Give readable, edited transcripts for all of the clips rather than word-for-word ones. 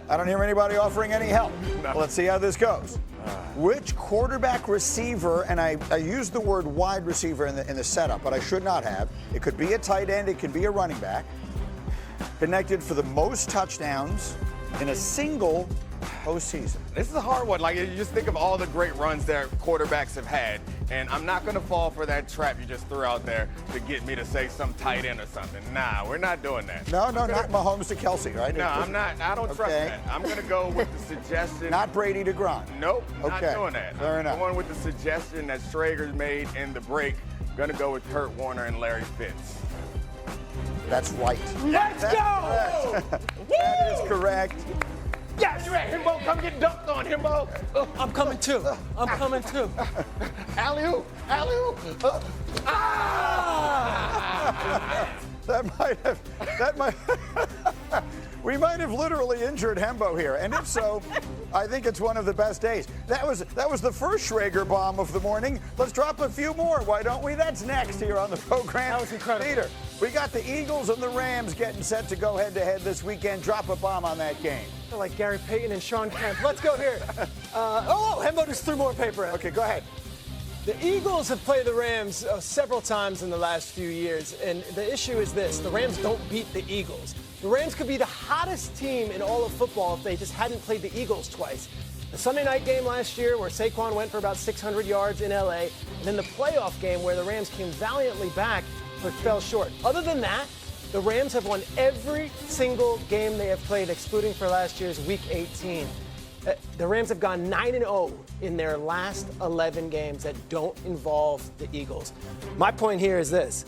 I don't hear anybody offering any help. No. Let's see how this goes. Which quarterback receiver, and I used the word wide receiver in the setup, but I should not have. It could be a tight end, it could be a running back. Connected for the most touchdowns in a single postseason. This is a hard one. Like, you just think of all the great runs that quarterbacks have had, and I'm not going to fall for that trap you just threw out there to get me to say some tight end or something. Nah, we're not doing that. No, not Mahomes to Kelce, right? No, I'm not. I don't trust that. I'm going to go with the suggestion. Not Brady to Gronk. Nope, not Okay, doing that. fair enough. I'm going with the suggestion that Schrager made in the break. Going to go with Kurt Warner and Larry Fitz. That's right. Let's go! That is correct. Yes, you at Himbo? Come get dunked on, Himbo. I'm coming too. I'm coming too. Alley-oop, alley-oop. We might have literally injured Hembo here, and if so, I think it's one of the best days. That was the first Schrager bomb of the morning. Let's drop a few more, why don't we? That's next here on the program. That was incredible. Peter, we got the Eagles and the Rams getting set to go head-to-head this weekend. Drop a bomb on that game. Like Gary Payton and Sean Kemp. Let's go here. Hembo just threw more paper at. Okay, go ahead. The Eagles have played the Rams several times in the last few years, and the issue is this: the Rams don't beat the Eagles. The Rams could be the hottest team in all of football if they just hadn't played the Eagles twice. The Sunday night game last year where Saquon went for about 600 yards in L.A., and then the playoff game where the Rams came valiantly back but fell short. Other than that, the Rams have won every single game they have played, excluding for last year's Week 18. The Rams have gone 9-0 in their last 11 games that don't involve the Eagles. My point here is this.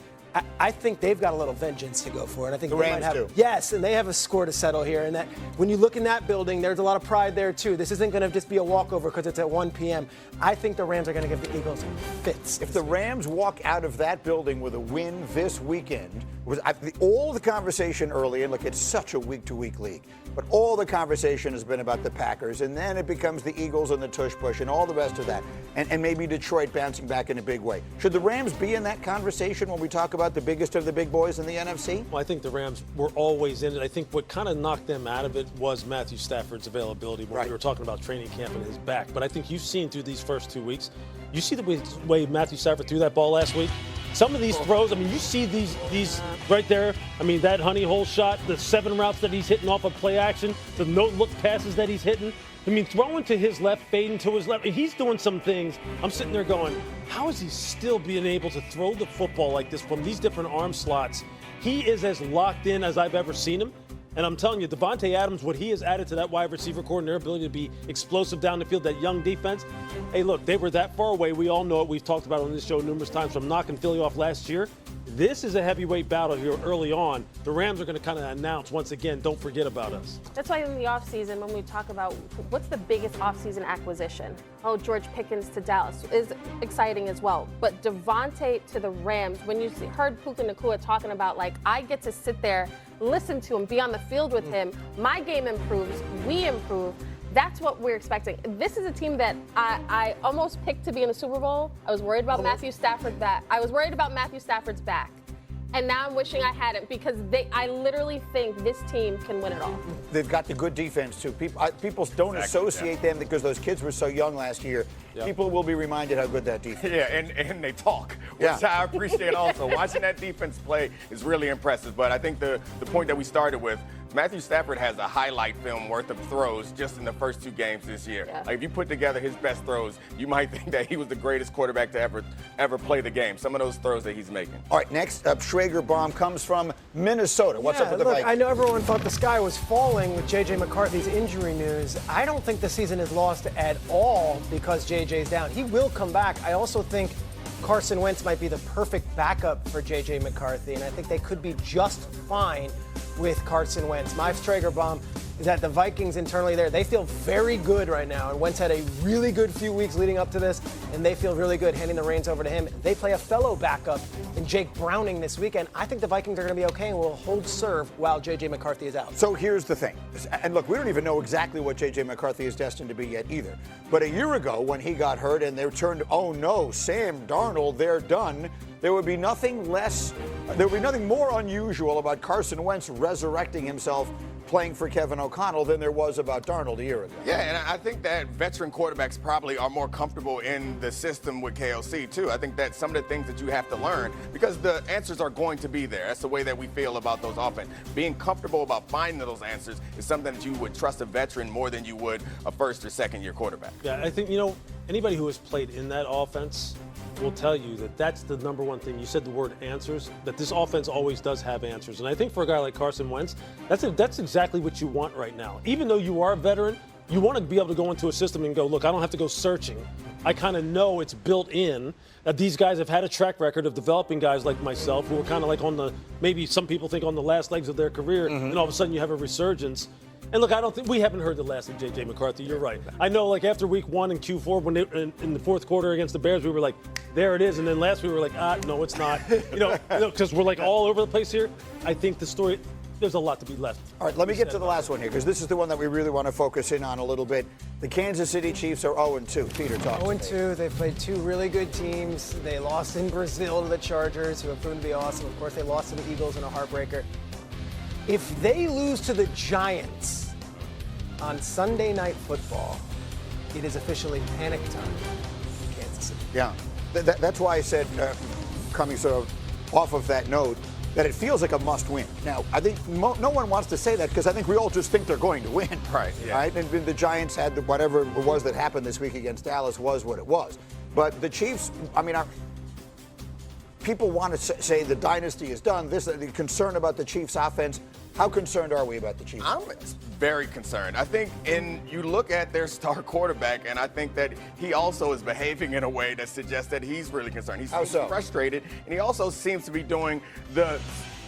I think they've got a little vengeance to go for it. I think the they Rams might have, do. Yes, and they have a score to settle here. And that when you look in that building, there's a lot of pride there too. This isn't going to just be a walkover because it's at 1 p.m. I think the Rams are going to give the Eagles fits. If the Rams walk out of that building with a win this weekend, all the conversation early, and look, it's such a week-to-week league, but all the conversation has been about the Packers, and then it becomes the Eagles and the tush-push and all the rest of that, and maybe Detroit bouncing back in a big way. Should the Rams be in that conversation when we talk about the biggest of the big boys in the NFC? Well, I think the Rams were always in it. I think what kind of knocked them out of it was Matthew Stafford's availability when we were talking about training camp and his back. But I think you've seen through these first 2 weeks, you see the way Matthew Stafford threw that ball last week? Some of these throws, I mean, you see these right there. I mean, that honey hole shot, the 7 routes that he's hitting off of play action, the no-look passes that he's hitting. I mean, throwing to his left, fading to his left. He's doing some things. I'm sitting there going, how is he still being able to throw the football like this from these different arm slots? He is as locked in as I've ever seen him. And I'm telling you, Devontae Adams, what he has added to that wide receiver core and their ability to be explosive down the field, that young defense. Hey, look, they were that far away. We all know it. We've talked about it on this show numerous times from knocking Philly off last year. This is a heavyweight battle here early on. The Rams are going to kind of announce once again, don't forget about us. That's why in the offseason, when we talk about what's the biggest offseason acquisition, George Pickens to Dallas is exciting as well. But Devontae to the Rams, when you heard Puka Nacua talking about, like, I get to sit there, listen to him, be on the field with him, my game improves, we improve. That's what we're expecting. This is a team that I almost picked to be in the Super Bowl. I was worried about Matthew Stafford's back. And now I'm wishing I hadn't because I literally think this team can win it all. They've got the good defense, too. People don't associate them because those kids were so young last year. Yep. People will be reminded how good that defense is. Yeah, and they talk, which I appreciate also. Watching that defense play is really impressive. But I think the point that we started with, Matthew Stafford has a highlight film worth of throws just in the first 2 games this year. Yeah. Like, if you put together his best throws, you might think that he was the greatest quarterback to ever play the game. Some of those throws that he's making. All right, next up, Schrager bomb comes from Minnesota. What's up with the Vikings? I know everyone thought the sky was falling with J.J. McCarthy's injury news. I don't think the season is lost at all because J.J.'s down. He will come back. I also think Carson Wentz might be the perfect backup for J.J. McCarthy, and I think they could be just fine with Carson Wentz. My Schrager bomb is that the Vikings internally there, they feel very good right now. And Wentz had a really good few weeks leading up to this, and they feel really good handing the reins over to him. They play a fellow backup in Jake Browning this weekend. I think the Vikings are going to be okay and will hold serve while J.J. McCarthy is out. So here's the thing. And look, we don't even know exactly what J.J. McCarthy is destined to be yet either. But a year ago when he got hurt and they turned, oh no, Sam Darnold, they're done, there would be nothing more unusual about Carson Wentz resurrecting himself playing for Kevin O'Connell than there was about Darnold a year ago. Yeah, and I think that veteran quarterbacks probably are more comfortable in the system with KOC, too. I think that some of the things that you have to learn, because the answers are going to be there. That's the way that we feel about those offense. Being comfortable about finding those answers is something that you would trust a veteran more than you would a first or second year quarterback. Yeah, I think, you know, anybody who has played in that offense will tell you that that's the number one thing. You said the word answers, that this offense always does have answers. And I think for a guy like Carson Wentz, that's exactly what you want right now. Even though you are a veteran, you want to be able to go into a system and go, look, I don't have to go searching. I kind of know it's built in that these guys have had a track record of developing guys like myself who are kind of like on the, maybe some people think on the last legs of their career, and all of a sudden you have a resurgence. And look, I don't think we haven't heard the last of J.J. McCarthy. You're right. I know, like after week 1 in Q4, when they in the fourth quarter against the Bears, we were like, there it is. And then last week we were like, no, it's not. You know, because we're like all over the place here. I think the story, there's a lot to be left. All right, let me get to the last one here, because this is the one that we really want to focus in on a little bit. The Kansas City Chiefs are 0-2. Peter, talk to me. 0-2. They played 2 really good teams. They lost in Brazil to the Chargers, who have proven to be awesome. Of course, they lost to the Eagles in a heartbreaker. If they lose to the Giants on Sunday Night Football, it is officially panic time in Kansas City. Yeah, that's why I said, coming sort of off of that note, that it feels like a must-win. Now, I think no one wants to say that because I think we all just think they're going to win. Right, yeah. Right? And the Giants had whatever it was that happened this week against Dallas was what it was. But the Chiefs, I mean, people want to say the dynasty is done. The concern about the Chiefs' offense. How concerned are we about the Chiefs? I'm very concerned. I think you look at their star quarterback, and I think that he also is behaving in a way that suggests that he's really concerned. He's frustrated, and he also seems to be doing the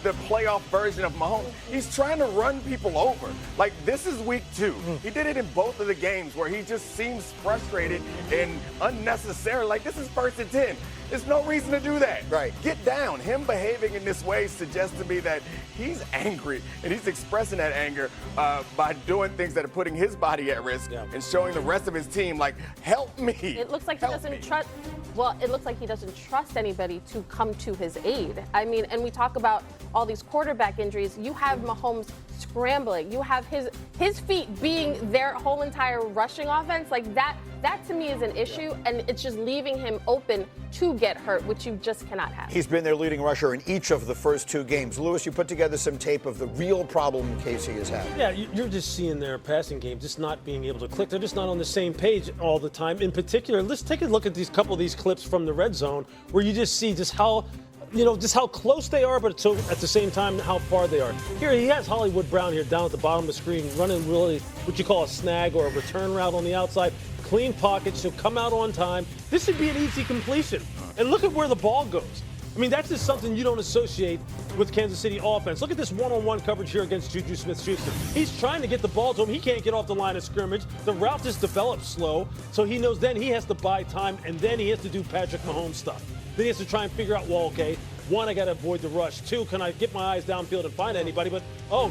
playoff version of Mahomes. He's trying to run people over. Like, this is week 2. He did it in both of the games where he just seems frustrated and unnecessary. Like, this is 1st and 10. There's no reason to do that. Right. Get down. Him behaving in this way suggests to me that he's angry, and he's expressing that anger by doing things that are putting his body at risk and showing the rest of his team, like, help me. It looks like he doesn't trust. Well, it looks like he doesn't trust anybody to come to his aid. I mean, and we talk about all these quarterback injuries. You have Mahomes scrambling. You have his feet being their whole entire rushing offense. Like that to me is an issue, and it's just leaving him open to get hurt, which you just cannot have. He's been their leading rusher in each of the first 2 games. Lewis, you put together some tape of the real problem Casey has had. Yeah, you're just seeing their passing game just not being able to click. They're just not on the same page all the time. In particular, let's take a look at these couple of these clips from the red zone where you just see just how close they are, but so at the same time how far they are. Here he has Hollywood Brown here down at the bottom of the screen running really what you call a snag or a return route on the outside. Clean pockets, she'll come out on time. This would be an easy completion. And look at where the ball goes. I mean, that's just something you don't associate with Kansas City offense. Look at this one-on-one coverage here against Juju Smith-Schuster. He's trying to get the ball to him. He can't get off the line of scrimmage. The route just develops slow, so he knows then he has to buy time, and then he has to do Patrick Mahomes stuff. Then he has to try and figure out, well, okay, 1, I got to avoid the rush. 2, can I get my eyes downfield and find anybody? But,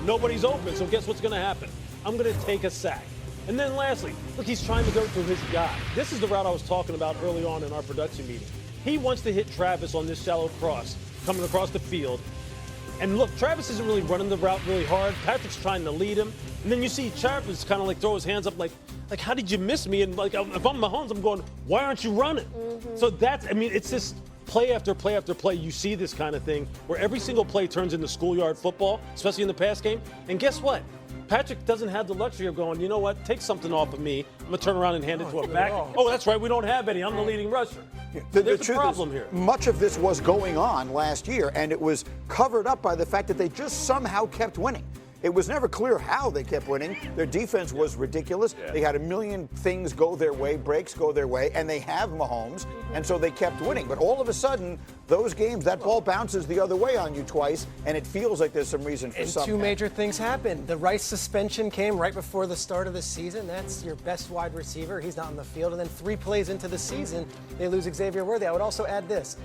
nobody's open, so guess what's going to happen? I'm going to take a sack. And then lastly, look, he's trying to go through his guy. This is the route I was talking about early on in our production meeting. He wants to hit Travis on this shallow cross, coming across the field. And look, Travis isn't really running the route really hard. Patrick's trying to lead him. And then you see Travis kind of like throw his hands up like, how did you miss me? And like, if I'm Mahomes, I'm going, why aren't you running? So it's just play after play after play. You see this kind of thing where every single play turns into schoolyard football, especially in the pass game. And guess what? Patrick doesn't have the luxury of going, you know what, take something off of me. I'm going to turn around and hand it to a back. Oh, that's right, we don't have any. I'm the leading rusher. There's a problem here. Much of this was going on last year, and it was covered up by the fact that they just somehow kept winning. It was never clear how they kept winning. Their defense was ridiculous. Yeah. They had a million things go their way, breaks go their way, and they have Mahomes, and so they kept winning. But all of a sudden, those games, that ball bounces the other way on you twice, and it feels like there's some reason for something. 2 major things happened. The Rice suspension came right before the start of the season. That's your best wide receiver. He's not on the field. And then 3 plays into the season, they lose Xavier Worthy. I would also add this.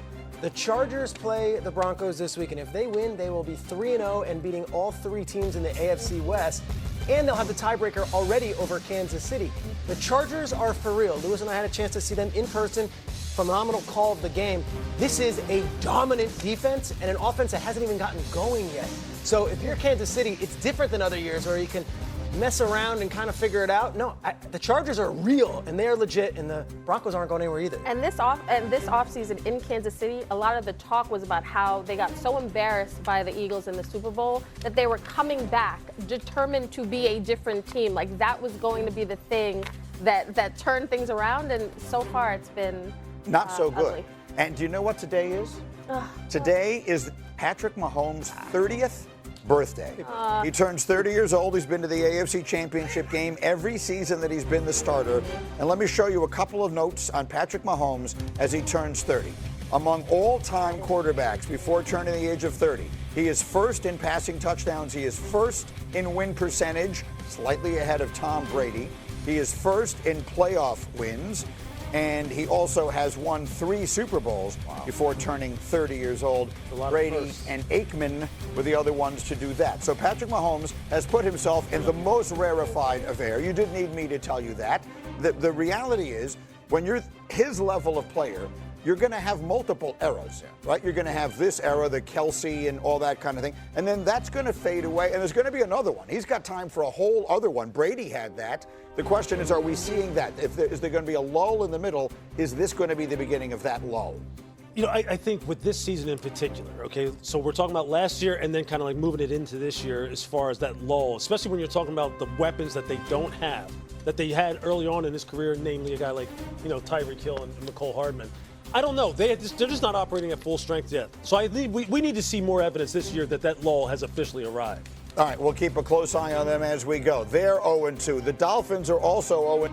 The Chargers play the Broncos this week, and if they win, they will be 3-0 and beating all 3 teams in the AFC West, and they'll have the tiebreaker already over Kansas City. The Chargers are for real. Lewis and I had a chance to see them in person. phenomenal call of the game. This is a dominant defense and an offense that hasn't even gotten going yet. So if you're Kansas City, it's different than other years where you can mess around and kind of figure it out. No, the Chargers are real and they're legit, and the Broncos aren't going anywhere either. And this offseason in Kansas City, a lot of the talk was about how they got so embarrassed by the Eagles in the Super Bowl that they were coming back, determined to be a different team. Like that was going to be the thing that turned things around, and so far it's been not so good. Ugly. And do you know what today is? Today is Patrick Mahomes' 30th birthday. He turns 30 years old. He's been to the AFC Championship game every season that he's been the starter. And let me show you a couple of notes on Patrick Mahomes as he turns 30. Among all-time quarterbacks before turning the age of 30, he is first in passing touchdowns. He is first in win percentage, slightly ahead of Tom Brady. He is first in playoff wins. And he also has won 3 Super Bowls before turning 30 years old. Brady and Aikman were the other ones to do that. So Patrick Mahomes has put himself in the most rarefied of air. You didn't need me to tell you that. The reality is, when you're his level of player, you're going to have multiple eras, right? You're going to have this era, the Kelce and all that kind of thing. And then that's going to fade away, and there's going to be another one. He's got time for a whole other one. Brady had that. The question is, are we seeing that? Is there going to be a lull in the middle? Is this going to be the beginning of that lull? You know, I think with this season in particular, okay, so we're talking about last year and then kind of like moving it into this year as far as that lull, especially when you're talking about the weapons that they don't have, that they had early on in his career, namely a guy like, Tyreek Hill and Mecole Hardman. I don't know. They're just not operating at full strength yet. So I think we need to see more evidence this year that lull has officially arrived. All right, we'll keep a close eye on them as we go. They're 0-2. The Dolphins are also 0-2.